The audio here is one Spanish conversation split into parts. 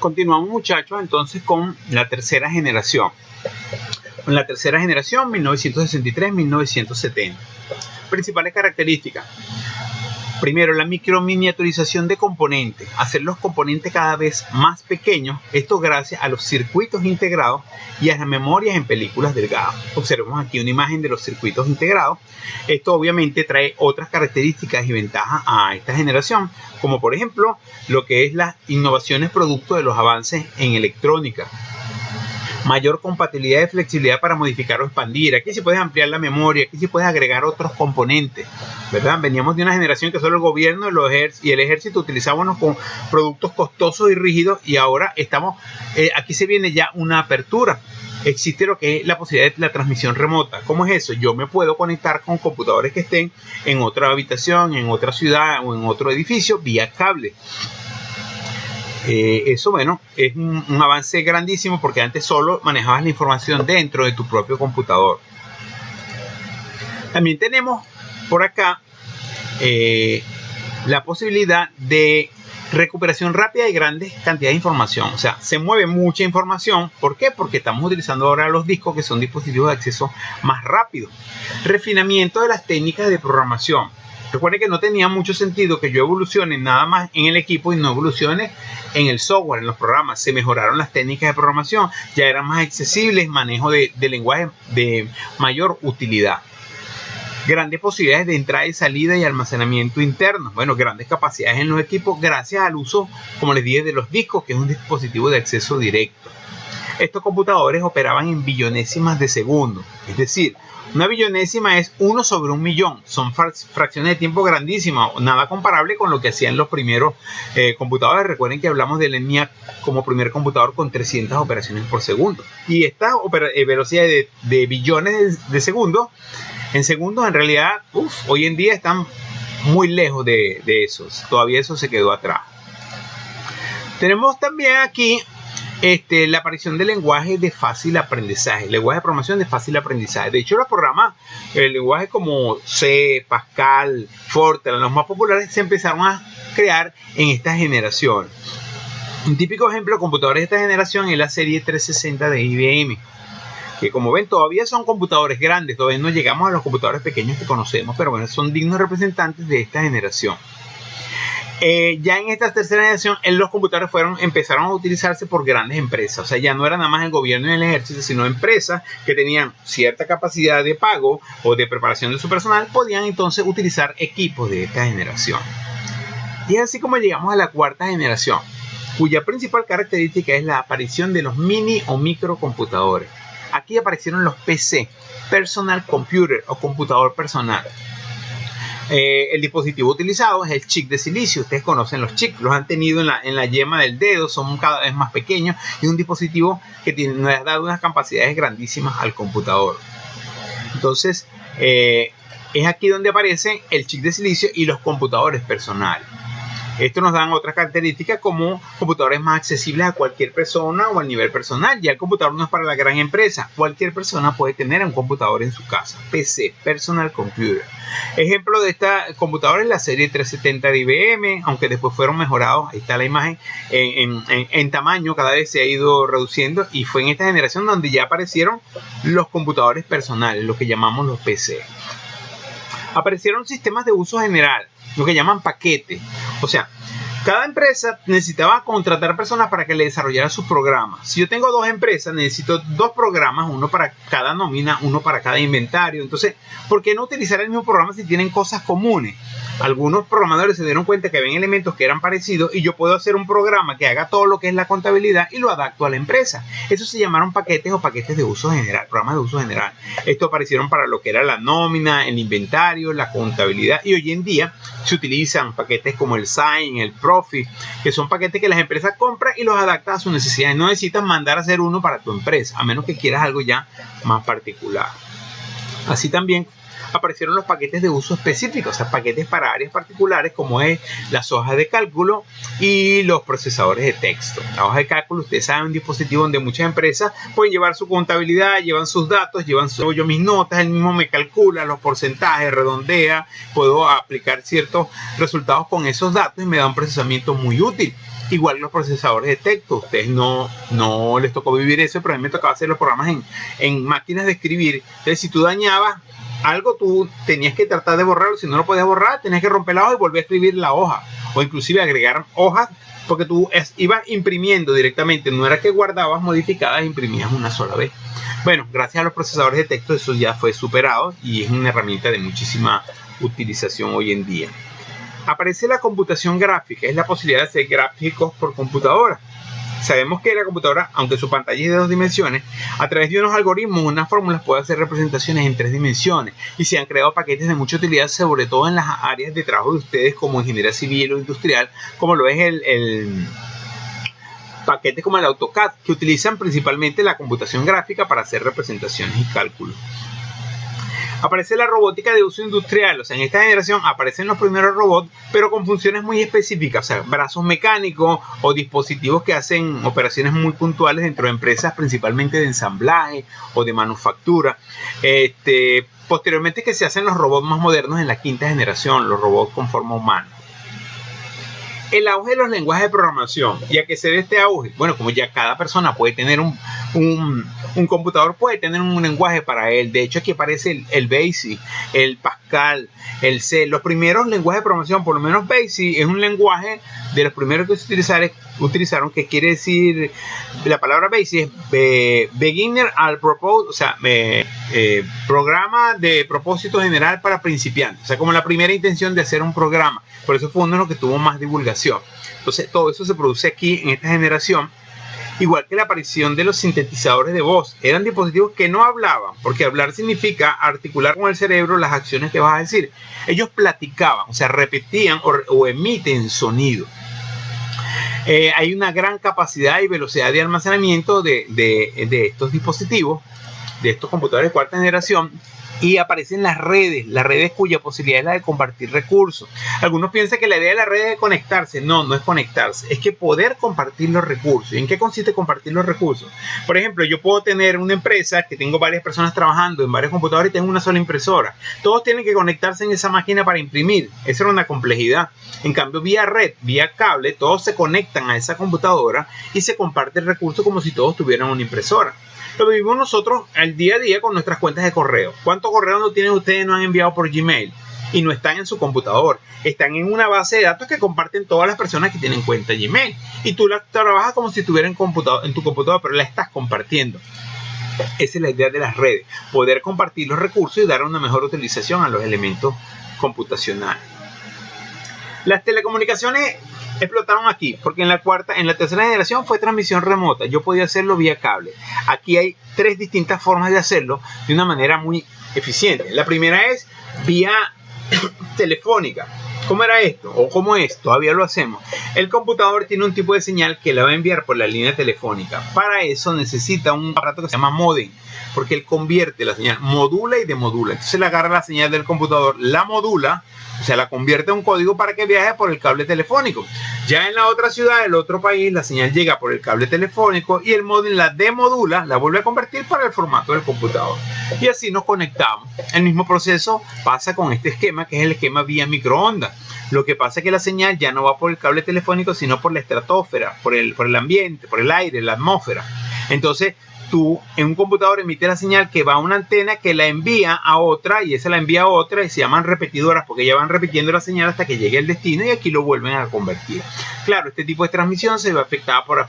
Continuamos, muchachos, entonces con la tercera generación. Con la tercera generación, 1963-1970. Principales características. Primero, la microminiaturización de componentes. Hacer los componentes cada vez más pequeños. Esto gracias a los circuitos integrados y a las memorias en películas delgadas. Observemos aquí una imagen de los circuitos integrados. Esto obviamente trae otras características y ventajas a esta generación, como por ejemplo lo que es las innovaciones producto de los avances en electrónica. Mayor compatibilidad y flexibilidad para modificar o expandir. Aquí se puede ampliar la memoria, aquí se puede agregar otros componentes, ¿verdad? Veníamos de una generación que solo el gobierno y el ejército utilizábamos con productos costosos y rígidos, y ahora estamos, aquí se viene ya una apertura. Existe lo que es la posibilidad de la transmisión remota. ¿Cómo es eso? Yo me puedo conectar con computadores que estén en otra habitación, en otra ciudad o en otro edificio vía cable. Eso, bueno, es un avance grandísimo, porque antes solo manejabas la información dentro de tu propio computador. También tenemos por acá la posibilidad de recuperación rápida de grandes cantidades de información. O sea, se mueve mucha información. ¿Por qué? Porque estamos utilizando ahora los discos, que son dispositivos de acceso más rápido. Refinamiento de las técnicas de programación. Recuerden que no tenía mucho sentido que yo evolucione nada más en el equipo y no evolucione en el software, en los programas. Se mejoraron las técnicas de programación, ya eran más accesibles, manejo de lenguaje de mayor utilidad. Grandes posibilidades de entrada y salida y almacenamiento interno. Bueno, grandes capacidades en los equipos gracias al uso, como les dije, de los discos, que es un dispositivo de acceso directo. Estos computadores operaban en billonésimas de segundo, es decir, una billonésima es 1 sobre 1 millón. Son fracciones de tiempo grandísimas, nada comparable con lo que hacían los primeros computadores. Recuerden que hablamos del ENIAC como primer computador con 300 operaciones por segundo. Y esta velocidad de billones de segundos, en segundos, en realidad, hoy en día están muy lejos de esos. Todavía eso se quedó atrás. Tenemos también aquí la aparición del lenguaje de fácil aprendizaje, lenguaje de programación de fácil aprendizaje. De hecho, los programas, el lenguaje como C, Pascal, Fortran, los más populares, se empezaron a crear en esta generación. Un típico ejemplo de computadores de esta generación es la serie 360 de IBM, que como ven todavía son computadores grandes, todavía no llegamos a los computadores pequeños que conocemos, pero bueno, son dignos representantes de esta generación. Ya en esta tercera generación, los computadores empezaron a utilizarse por grandes empresas. O sea, ya no era nada más el gobierno y el ejército, sino empresas que tenían cierta capacidad de pago o de preparación de su personal, podían entonces utilizar equipos de esta generación. Y es así como llegamos a la cuarta generación, cuya principal característica es la aparición de los mini o microcomputadores. Aquí aparecieron los PC, Personal Computer o computador personal. El dispositivo utilizado es el chip de silicio. Ustedes conocen los chips, los han tenido en la yema del dedo, son cada vez más pequeños, y un dispositivo que nos ha dado unas capacidades grandísimas al computador. Entonces, es aquí donde aparecen el chip de silicio y los computadores personales. Esto nos dan otras características como computadores más accesibles a cualquier persona o al nivel personal. Ya el computador no es para la gran empresa. Cualquier persona puede tener un computador en su casa. PC, Personal Computer. Ejemplo de esta computadora es la serie 370 de IBM, aunque después fueron mejorados. Ahí está la imagen. En tamaño cada vez se ha ido reduciendo, y fue en esta generación donde ya aparecieron los computadores personales, lo que llamamos los PC. Aparecieron sistemas de uso general, lo que llaman paquetes. O sea, cada empresa necesitaba contratar personas para que le desarrollaran sus programas. Si yo tengo dos empresas, necesito dos programas, uno para cada nómina, uno para cada inventario. Entonces, ¿por qué no utilizar el mismo programa si tienen cosas comunes? Algunos programadores se dieron cuenta que ven elementos que eran parecidos, y yo puedo hacer un programa que haga todo lo que es la contabilidad y lo adapto a la empresa. Eso se llamaron paquetes o paquetes de uso general, programas de uso general. Esto aparecieron para lo que era la nómina, el inventario, la contabilidad, y hoy en día se utilizan paquetes como el Sign, el Profit, que son paquetes que las empresas compran y los adaptan a sus necesidades. No necesitas mandar a hacer uno para tu empresa, a menos que quieras algo ya más particular. Así también aparecieron los paquetes de uso específico, o sea, paquetes para áreas particulares, como es las hojas de cálculo y los procesadores de texto. La hoja de cálculo, ustedes saben, un dispositivo donde muchas empresas pueden llevar su contabilidad, llevan sus datos, yo mis notas, él mismo me calcula los porcentajes, redondea, puedo aplicar ciertos resultados con esos datos y me da un procesamiento muy útil. Igual los procesadores de texto, ustedes no les tocó vivir eso, pero a mí me tocaba hacer los programas en máquinas de escribir. Entonces, si tú dañabas algo, tú tenías que tratar de borrarlo. Si no lo podías borrar, tenías que romper la hoja y volver a escribir la hoja, o inclusive agregar hojas, porque tú ibas imprimiendo directamente, no era que guardabas modificadas e imprimías una sola vez. Bueno, gracias a los procesadores de texto eso ya fue superado y es una herramienta de muchísima utilización hoy en día. Aparece la computación gráfica, es la posibilidad de hacer gráficos por computadora. Sabemos que la computadora, aunque su pantalla es de 2 dimensiones, a través de unos algoritmos, unas fórmulas, puede hacer representaciones en 3 dimensiones. Y se han creado paquetes de mucha utilidad, sobre todo en las áreas de trabajo de ustedes como ingeniería civil o industrial, como lo es el paquete como el AutoCAD, que utilizan principalmente la computación gráfica para hacer representaciones y cálculos. Aparece la robótica de uso industrial, o sea, en esta generación aparecen los primeros robots, pero con funciones muy específicas, o sea, brazos mecánicos o dispositivos que hacen operaciones muy puntuales dentro de empresas, principalmente de ensamblaje o de manufactura. Posteriormente que se hacen los robots más modernos en la quinta generación, los robots con forma humana. El auge de los lenguajes de programación. ¿Y a qué se debe este auge? Bueno, como ya cada persona puede tener un computador, puede tener un lenguaje para él. De hecho, aquí aparece el BASIC, el Pascal, el C. Los primeros lenguajes de programación, por lo menos BASIC, es un lenguaje de los primeros que se utilizaron, que quiere decir, la palabra BASIC es Beginner al Propose, o sea, programa de propósito general para principiantes. O sea, como la primera intención de hacer un programa. Por eso fue uno de los que tuvo más divulgación. Entonces, todo eso se produce aquí en esta generación. Igual que la aparición de los sintetizadores de voz. Eran dispositivos que no hablaban, porque hablar significa articular con el cerebro las acciones que vas a decir. Ellos platicaban, o sea, repetían o emiten sonido. Hay una gran capacidad y velocidad de almacenamiento de estos dispositivos, de estos computadores de cuarta generación. Y aparecen las redes cuya posibilidad es la de compartir recursos. Algunos piensan que la idea de la red es conectarse. No, no es conectarse, es que poder compartir los recursos. ¿Y en qué consiste compartir los recursos? Por ejemplo, yo puedo tener una empresa que tengo varias personas trabajando en varios computadores y tengo una sola impresora. Todos tienen que conectarse en esa máquina para imprimir. Esa era una complejidad. En cambio, vía red, vía cable, todos se conectan a esa computadora y se comparte el recurso como si todos tuvieran una impresora. Lo vivimos nosotros al día a día con nuestras cuentas de correo. ¿Cuántos correos no tienen ustedes, no han enviado por Gmail? Y no están en su computador. Están en una base de datos que comparten todas las personas que tienen cuenta Gmail. Y tú la trabajas como si estuviera en tu computador, pero la estás compartiendo. Esa es la idea de las redes. Poder compartir los recursos y dar una mejor utilización a los elementos computacionales. Las telecomunicaciones explotaron aquí, porque en la tercera generación fue transmisión remota. Yo podía hacerlo vía cable. Aquí hay 3 distintas formas de hacerlo de una manera muy eficiente. La primera es vía telefónica. ¿Cómo era esto? ¿O cómo es? Todavía lo hacemos. El computador tiene un tipo de señal que la va a enviar por la línea telefónica. Para eso necesita un aparato que se llama módem, porque él convierte la señal, modula y demodula. Entonces le agarra la señal del computador, la modula, o sea, la convierte en un código para que viaje por el cable telefónico. Ya en la otra ciudad, el otro país, la señal llega por el cable telefónico y el módem la demodula, la vuelve a convertir para el formato del computador. Y así nos conectamos. El mismo proceso pasa con este esquema, que es el esquema vía microondas. Lo que pasa es que la señal ya no va por el cable telefónico, sino por la estratosfera, por el ambiente, por el aire, la atmósfera. Entonces, tú en un computador emites la señal que va a una antena que la envía a otra y esa la envía a otra y se llaman repetidoras porque ya van repitiendo la señal hasta que llegue al destino y aquí lo vuelven a convertir. Claro, este tipo de transmisión se ve afectada por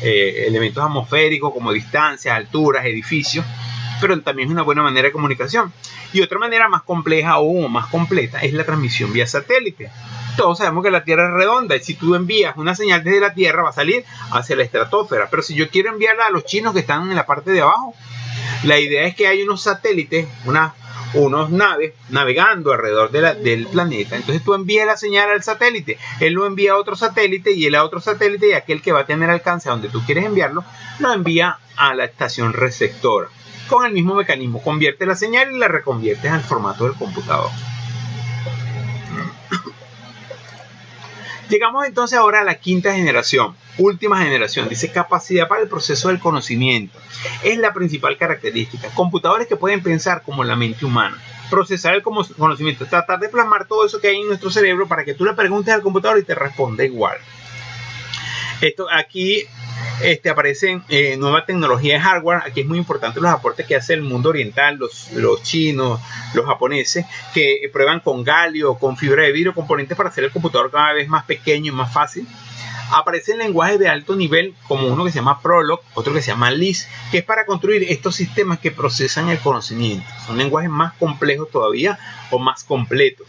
elementos atmosféricos como distancias, alturas, edificios, pero también es una buena manera de comunicación. Y otra manera más compleja o más completa es la transmisión vía satélite. Todos sabemos que la Tierra es redonda y si tú envías una señal desde la Tierra va a salir hacia la estratosfera. Pero si yo quiero enviarla a los chinos que están en la parte de abajo, la idea es que hay unos satélites, unos naves navegando alrededor del planeta. Entonces tú envías la señal al satélite, él lo envía a otro satélite y él a otro satélite y aquel que va a tener alcance a donde tú quieres enviarlo, lo envía a la estación receptora. Con el mismo mecanismo, convierte la señal y la reconviertes al formato del computador. Llegamos entonces ahora a la quinta generación, última generación. Dice capacidad para el proceso del conocimiento. Es la principal característica. Computadores que pueden pensar como la mente humana. Procesar el conocimiento. Tratar de plasmar todo eso que hay en nuestro cerebro para que tú le preguntes al computador y te responda igual. Esto aquí aparecen nueva tecnología de hardware. Aquí es muy importante los aportes que hace el mundo oriental, los chinos, los japoneses, que prueban con galio, con fibra de vidrio, componentes para hacer el computador cada vez más pequeño y más fácil. Aparecen lenguajes de alto nivel como uno que se llama Prolog, otro que se llama Lisp, que es para construir estos sistemas que procesan el conocimiento. Son lenguajes más complejos todavía o más completos.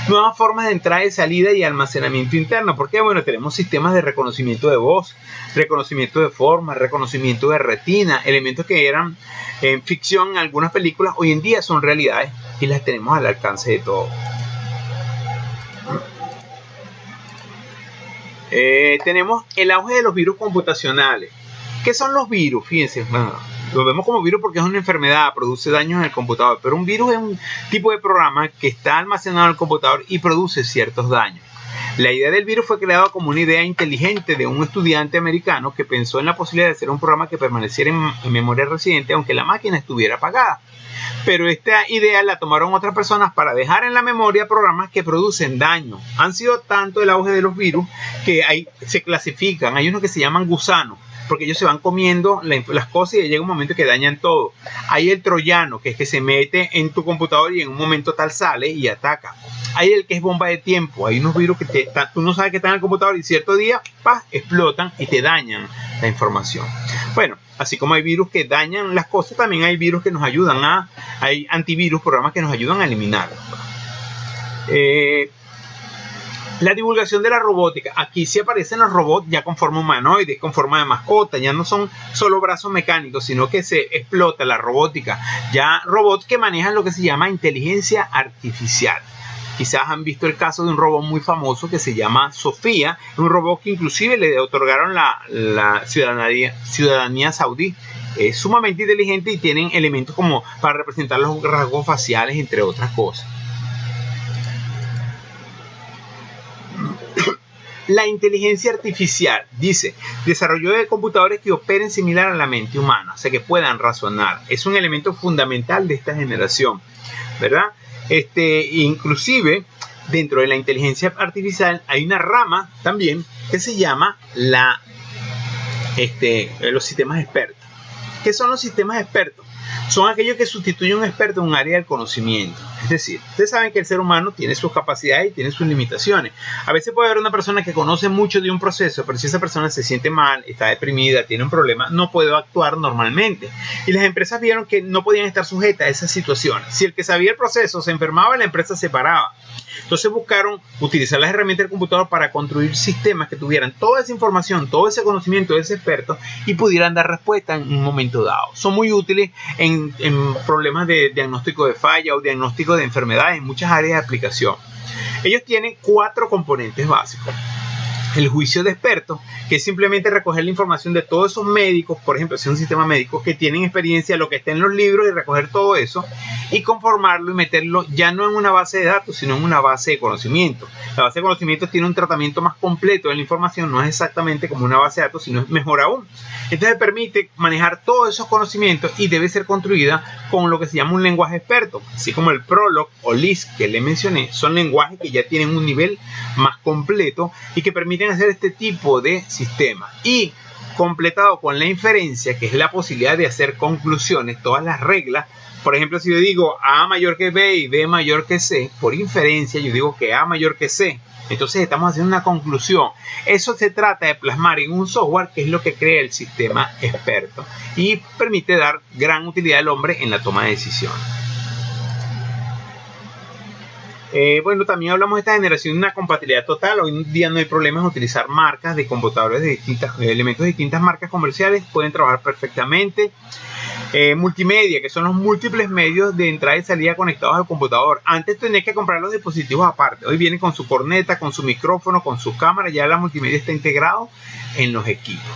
Nuevas formas de entrada y salida y almacenamiento interno, porque bueno, tenemos sistemas de reconocimiento de voz, reconocimiento de forma, reconocimiento de retina, elementos que eran ficción en algunas películas, hoy en día son realidades y las tenemos al alcance de todo. Tenemos el auge de los virus computacionales. ¿Qué son los virus? Fíjense, bueno, lo vemos como virus porque es una enfermedad, produce daños en el computador, pero un virus es un tipo de programa que está almacenado en el computador y produce ciertos daños. La idea del virus fue creada como una idea inteligente de un estudiante americano que pensó en la posibilidad de hacer un programa que permaneciera en memoria residente aunque la máquina estuviera apagada. Pero esta idea la tomaron otras personas para dejar en la memoria programas que producen daño. Han sido tanto el auge de los virus que se clasifican. Hay unos que se llaman gusanos, porque ellos se van comiendo las cosas y llega un momento que dañan todo. Hay el troyano, que es que se mete en tu computador y en un momento tal sale y ataca. Hay el que es bomba de tiempo. Hay unos virus que tú no sabes que están en el computador y cierto día explotan y te dañan la información. Bueno, así como hay virus que dañan las cosas, también hay virus que nos ayudan hay antivirus, programas que nos ayudan a eliminarlos. La divulgación de la robótica. Aquí sí aparecen los robots ya con forma humanoide, con forma de mascota. Ya no son solo brazos mecánicos, sino que se explota la robótica. Ya robots que manejan lo que se llama inteligencia artificial. Quizás han visto el caso de un robot muy famoso que se llama Sofía, un robot que inclusive le otorgaron la ciudadanía saudí. Es sumamente inteligente y tienen elementos como para representar los rasgos faciales, entre otras cosas. La inteligencia artificial, dice, desarrollo de computadores que operen similar a la mente humana, o sea que puedan razonar. Es un elemento fundamental de esta generación, ¿verdad? Inclusive dentro de la inteligencia artificial hay una rama también que se llama los sistemas expertos. ¿Qué son los sistemas expertos? Son aquellos que sustituyen a un experto en un área del conocimiento. Es decir, ustedes saben que el ser humano tiene sus capacidades y tiene sus limitaciones. A veces puede haber una persona que conoce mucho de un proceso, pero si esa persona se siente mal, está deprimida, tiene un problema, no puede actuar normalmente. Y las empresas vieron que no podían estar sujetas a esas situaciones. Si el que sabía el proceso se enfermaba, la empresa se paraba. Entonces buscaron utilizar las herramientas del computador para construir sistemas que tuvieran toda esa información, todo ese conocimiento de ese experto y pudieran dar respuesta en un momento dado. Son muy útiles en problemas de diagnóstico de falla o diagnóstico de enfermedades en muchas áreas de aplicación. Ellos tienen 4 componentes básicos. El juicio de expertos, que es simplemente recoger la información de todos esos médicos, por ejemplo, si es un sistema médico que tienen experiencia en lo que está en los libros y recoger todo eso y conformarlo y meterlo ya no en una base de datos, sino en una base de conocimiento. La base de conocimiento tiene un tratamiento más completo de la información, no es exactamente como una base de datos, sino es mejor aún. Entonces permite manejar todos esos conocimientos y debe ser construida con lo que se llama un lenguaje experto, así como el Prolog o Lisp que le mencioné, son lenguajes que ya tienen un nivel más completo y que permiten hacer este tipo de sistema. Y completado con la inferencia, que es la posibilidad de hacer conclusiones, todas las reglas. Por ejemplo, si yo digo A mayor que B y B mayor que C, por inferencia yo digo que A mayor que C. Entonces estamos haciendo una conclusión. Eso se trata de plasmar en un software que es lo que crea el sistema experto y permite dar gran utilidad al hombre en la toma de decisiones. Bueno, también hablamos de esta generación de una compatibilidad total. Hoy en día no hay problemas en utilizar marcas de computadores de elementos de distintas marcas comerciales. Pueden trabajar perfectamente. Multimedia, que son los múltiples medios de entrada y salida conectados al computador. Antes tenías que comprar los dispositivos aparte. Hoy vienen con su corneta, con su micrófono, con su cámara. Ya la multimedia está integrado en los equipos.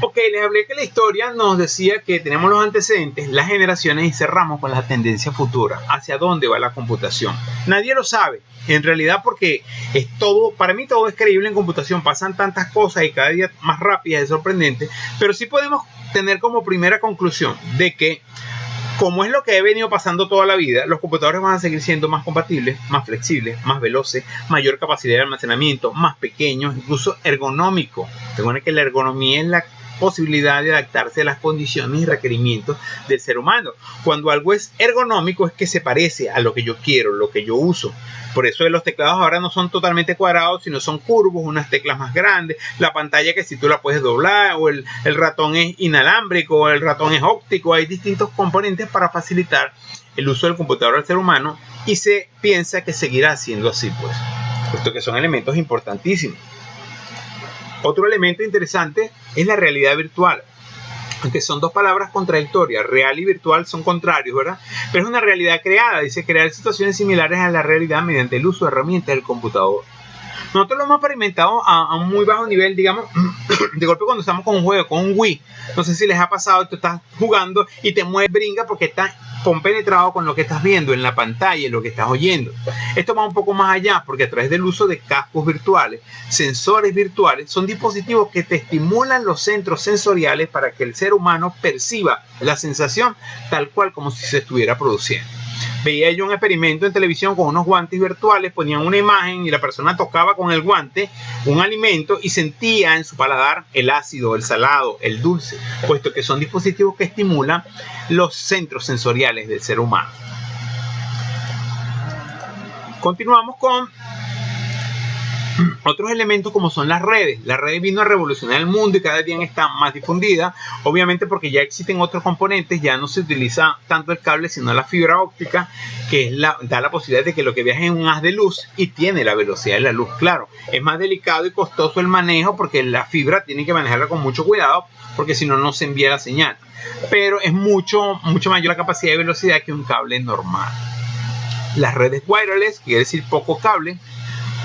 Ok, les hablé que la historia nos decía que tenemos los antecedentes, las generaciones y cerramos con la tendencia futura. ¿Hacia dónde va la computación? Nadie lo sabe, en realidad, porque es todo, para mí todo es creíble en computación. Pasan tantas cosas y cada día más rápidas, es sorprendente. Pero sí podemos tener como primera conclusión de que Como es lo que he venido pasando toda la vida, los computadores van a seguir siendo más compatibles, más flexibles, más veloces, mayor capacidad de almacenamiento, más pequeños, incluso ergonómicos. Recuerden que la ergonomía es la posibilidad de adaptarse a las condiciones y requerimientos del ser humano. Cuando algo es ergonómico es que se parece a lo que yo quiero, lo que yo uso. Por eso los teclados ahora no son totalmente cuadrados, sino son curvos, unas teclas más grandes, la pantalla que si tú la puedes doblar, o el ratón es inalámbrico, o el ratón es óptico. Hay distintos componentes para facilitar el uso del computador al ser humano, y se piensa que seguirá siendo así, pues, puesto que son elementos importantísimos. Otro elemento interesante es la realidad virtual, aunque son dos palabras contradictorias. Real y virtual son contrarios, ¿verdad? Pero es una realidad creada, dice, crear situaciones similares a la realidad mediante el uso de herramientas del computador. Nosotros lo hemos experimentado a un muy bajo nivel, digamos, de golpe cuando estamos con un juego, con un Wii. No sé si les ha pasado, tú estás jugando y te mueves, brinca porque estás compenetrado con lo que estás viendo en la pantalla y lo que estás oyendo. Esto va un poco más allá, porque a través del uso de cascos virtuales, sensores virtuales, son dispositivos que te estimulan los centros sensoriales para que el ser humano perciba la sensación tal cual como si se estuviera produciendo. Veía yo un experimento en televisión con unos guantes virtuales, ponían una imagen y la persona tocaba con el guante un alimento y sentía en su paladar el ácido, el salado, el dulce, puesto que son dispositivos que estimulan los centros sensoriales del ser humano. Continuamos con otros elementos como son las redes. La red vino a revolucionar el mundo y cada día está más difundida, obviamente porque ya existen otros componentes, ya no se utiliza tanto el cable sino la fibra óptica, que da la posibilidad de que lo que viaje es un haz de luz y tiene la velocidad de la luz. Claro, es más delicado y costoso el manejo porque la fibra tiene que manejarla con mucho cuidado, porque si no, no se envía la señal, pero es mucho mayor la capacidad de velocidad que un cable normal. Las redes wireless, quiere decir poco cable.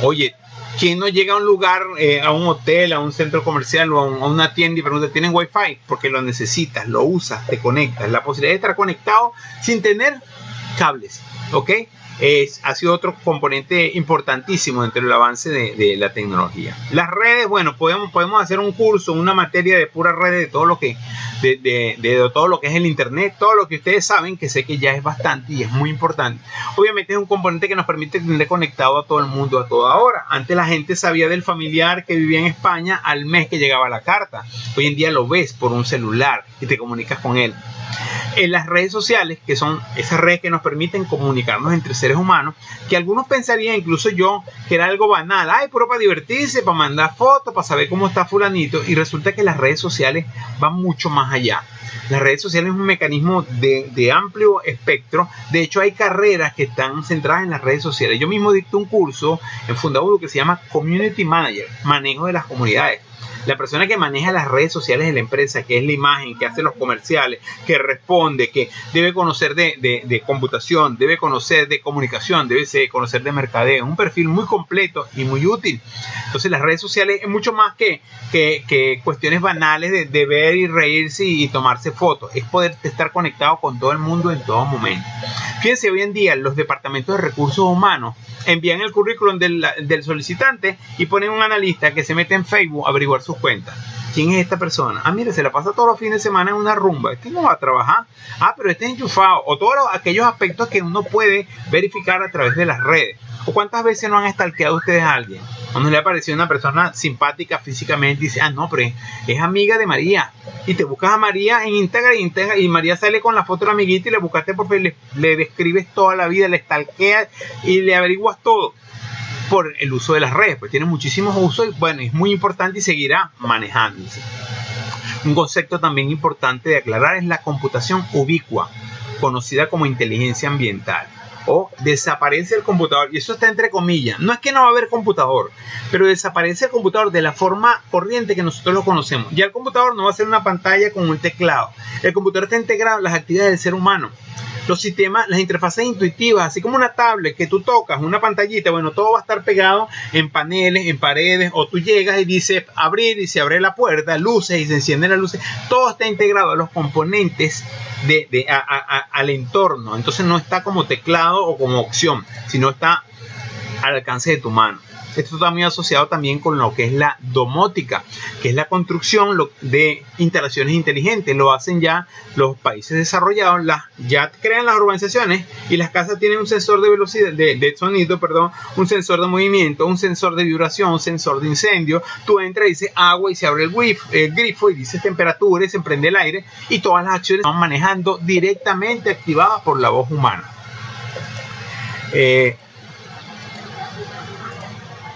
Oye, ¿quién no llega a un lugar, a un hotel, a un centro comercial o a una tienda y pregunta, ¿tienen Wi-Fi? Porque lo necesitas, lo usas, te conectas. La posibilidad de estar conectado sin tener cables, ¿ok? Ha sido otro componente importantísimo dentro del avance de la tecnología. Las redes, bueno, podemos hacer un curso, una materia de pura redes de todo lo que todo lo que es el internet, todo lo que ustedes saben, que sé que ya es bastante y es muy importante. Obviamente es un componente que nos permite tener conectado a todo el mundo a toda hora. Antes la gente sabía del familiar que vivía en España al mes que llegaba la carta. Hoy en día lo ves por un celular y te comunicas con él. En las redes sociales, que son esas redes que nos permiten comunicarnos entre seres humanos, que algunos pensarían, incluso yo, que era algo banal, puro para divertirse, para mandar fotos, para saber cómo está fulanito, y resulta que las redes sociales van mucho más allá. Las redes sociales es un mecanismo de amplio espectro. De hecho, hay carreras que están centradas en las redes sociales. Yo mismo dicto un curso en Fundaudo que se llama Community Manager, manejo de las comunidades. La persona que maneja las redes sociales de la empresa, que es la imagen, que hace los comerciales, que responde, que debe conocer de computación, debe conocer de comunicación, debe conocer de mercadeo. Es un perfil muy completo y muy útil. Entonces las redes sociales es mucho más que cuestiones banales de ver y reírse y tomarse fotos. Es poder estar conectado con todo el mundo en todo momento. Fíjense, hoy en día los departamentos de recursos humanos envían el currículum del solicitante y ponen un analista que se mete en Facebook a averiguar sus cuentas. ¿Quién es esta persona? Mire, se la pasa todos los fines de semana en una rumba. Este no va a trabajar. Pero este es enchufado. O todos aquellos aspectos que uno puede verificar a través de las redes. ¿O cuántas veces no han stalkeado ustedes a alguien? Cuando le ha parecido una persona simpática físicamente y dice, no, pero es amiga de María. Y te buscas a María en Instagram y María sale con la foto de la amiguita y le buscaste por Facebook, le describes toda la vida, le stalkeas y le averiguas todo por el uso de las redes. Pues tiene muchísimos usos y bueno, es muy importante y seguirá manejándose. Un concepto también importante de aclarar es la computación ubicua, conocida como inteligencia ambiental. O desaparece el computador, y eso está entre comillas. No es que no va a haber computador, pero desaparece el computador de la forma corriente que nosotros lo conocemos. Ya el computador no va a ser una pantalla con un teclado. El computador está integrado en las actividades del ser humano. Los sistemas, las interfaces intuitivas, así como una tablet que tú tocas, una pantallita, bueno, todo va a estar pegado en paneles, en paredes, o tú llegas y dices abrir y se abre la puerta, luces y se encienden las luces. Todo está integrado a los componentes al entorno. Entonces no está como teclado o como opción, sino está al alcance de tu mano. Esto está muy asociado también con lo que es la domótica, que es la construcción de instalaciones inteligentes. Lo hacen ya los países desarrollados, ya crean las urbanizaciones y las casas tienen un sensor de velocidad, de sonido, perdón, un sensor de movimiento, un sensor de vibración, un sensor de incendio. Tú entras y dices agua y se abre el grifo y dices temperatura y se prende el aire, y todas las acciones se van manejando directamente activadas por la voz humana.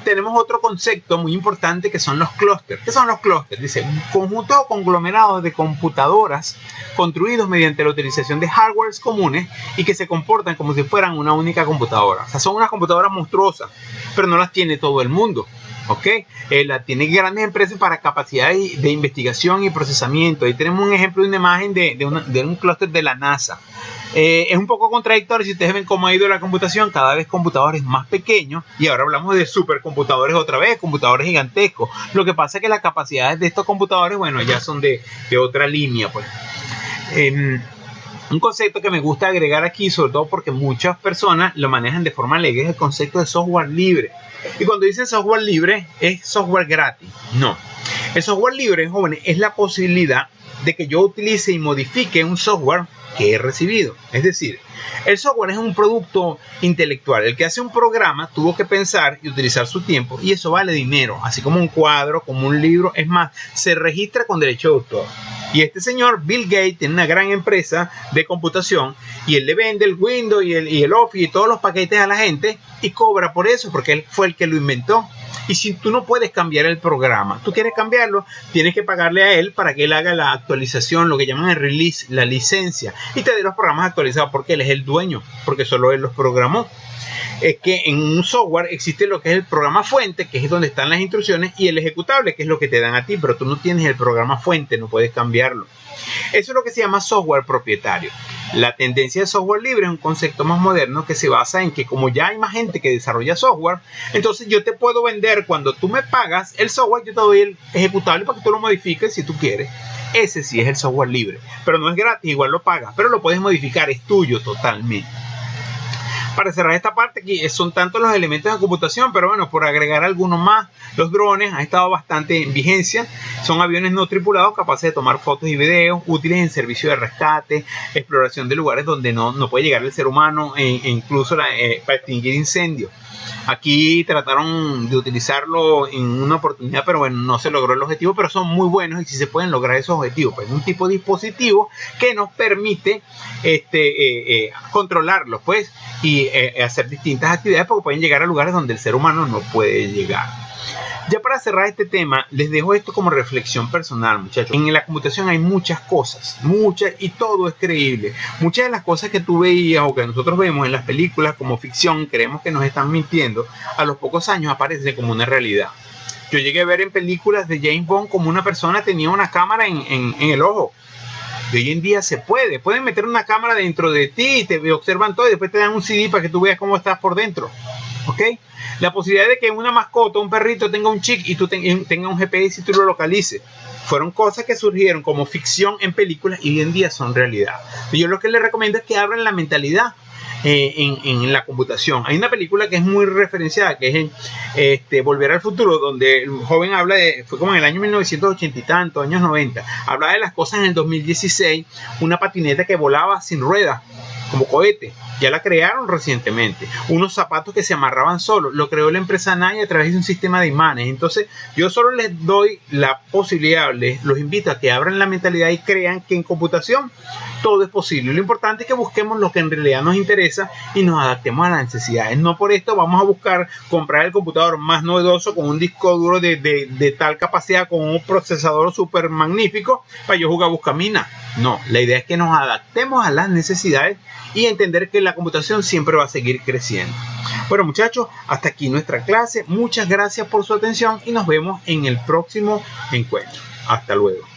Tenemos otro concepto muy importante que son los clústeres. ¿Qué son los clústeres? Dice, conjuntos o conglomerados de computadoras construidos mediante la utilización de hardwares comunes y que se comportan como si fueran una única computadora. O sea, son unas computadoras monstruosas, pero no las tiene todo el mundo. ¿Ok? La tienen grandes empresas para capacidades de investigación y procesamiento. Ahí tenemos un ejemplo de una imagen de un clúster de la NASA. Es un poco contradictorio si ustedes ven cómo ha ido la computación, cada vez computadores más pequeños, y ahora hablamos de supercomputadores otra vez, computadores gigantescos. Lo que pasa es que las capacidades de estos computadores, bueno, ya son de otra línea, pues. Un concepto que me gusta agregar aquí, sobre todo porque muchas personas lo manejan de forma alegre, es el concepto de software libre. Y cuando dicen software libre, es software gratis. No. El software libre, jóvenes, es la posibilidad de que yo utilice y modifique un software que he recibido. Es decir, el software es un producto intelectual. El que hace un programa tuvo que pensar y utilizar su tiempo, y eso vale dinero, así como un cuadro, como un libro. Es más, se registra con derecho de autor. Y este señor Bill Gates tiene una gran empresa de computación y él le vende el Windows y el Office y todos los paquetes a la gente y cobra por eso, porque él fue el que lo inventó. Y si tú no puedes cambiar el programa, tú quieres cambiarlo, tienes que pagarle a él para que él haga la actualización, lo que llaman el release, la licencia, y te dé los programas actualizados, porque él es el dueño, porque solo él los programó. Es que en un software existe lo que es el programa fuente, que es donde están las instrucciones, y el ejecutable, que es lo que te dan a ti, pero tú no tienes el programa fuente, no puedes cambiarlo. Eso es lo que se llama software propietario. La tendencia de software libre es un concepto más moderno que se basa en que, como ya hay más gente que desarrolla software, entonces yo te puedo vender, cuando tú me pagas el software, yo te doy el ejecutable para que tú lo modifiques si tú quieres. Ese sí es el software libre, pero no es gratis, igual lo pagas, pero lo puedes modificar, es tuyo totalmente. Para cerrar esta parte, aquí son tantos los elementos de computación, pero bueno, por agregar algunos más, los drones han estado bastante en vigencia. Son aviones no tripulados capaces de tomar fotos y videos, útiles en servicio de rescate, exploración de lugares donde no puede llegar el ser humano, e incluso para extinguir incendios. Aquí trataron de utilizarlo en una oportunidad, pero bueno, no se logró el objetivo, pero son muy buenos y sí se pueden lograr esos objetivos. Pues es un tipo de dispositivo que nos permite controlarlos, pues, y hacer distintas actividades, porque pueden llegar a lugares donde el ser humano no puede llegar. Ya para cerrar este tema, les dejo esto como reflexión personal, muchachos. En la computación hay muchas cosas, muchas, y todo es creíble. Muchas de las cosas que tú veías o que nosotros vemos en las películas como ficción, creemos que nos están mintiendo, a los pocos años aparece como una realidad. Yo llegué a ver en películas de James Bond como una persona tenía una cámara en el ojo. Y hoy en día se pueden meter una cámara dentro de ti y te observan todo y después te dan un CD para que tú veas cómo estás por dentro. ¿Ok? La posibilidad de que una mascota, un perrito tenga un chip y tú tengas un GPS y tú lo localices, fueron cosas que surgieron como ficción en películas y hoy en día son realidad. Y yo lo que les recomiendo es que abran la mentalidad en la computación. Hay una película que es muy referenciada, que es Volver al Futuro, donde el joven habla fue como en el año 1980 y tanto, años 90, hablaba de las cosas en el 2016, una patineta que volaba sin ruedas, como cohete. Ya la crearon recientemente. Unos zapatos que se amarraban solos. Lo creó la empresa Nike a través de un sistema de imanes. Entonces, yo solo les doy la posibilidad, los invito a que abran la mentalidad y crean que en computación todo es posible. Lo importante es que busquemos lo que en realidad nos interesa y nos adaptemos a las necesidades. No por esto vamos a buscar comprar el computador más novedoso con un disco duro de tal capacidad, con un procesador súper magnífico para yo jugar buscamina. No, la idea es que nos adaptemos a las necesidades y entender que la computación siempre va a seguir creciendo. Bueno, muchachos, hasta aquí nuestra clase. Muchas gracias por su atención y nos vemos en el próximo encuentro. Hasta luego.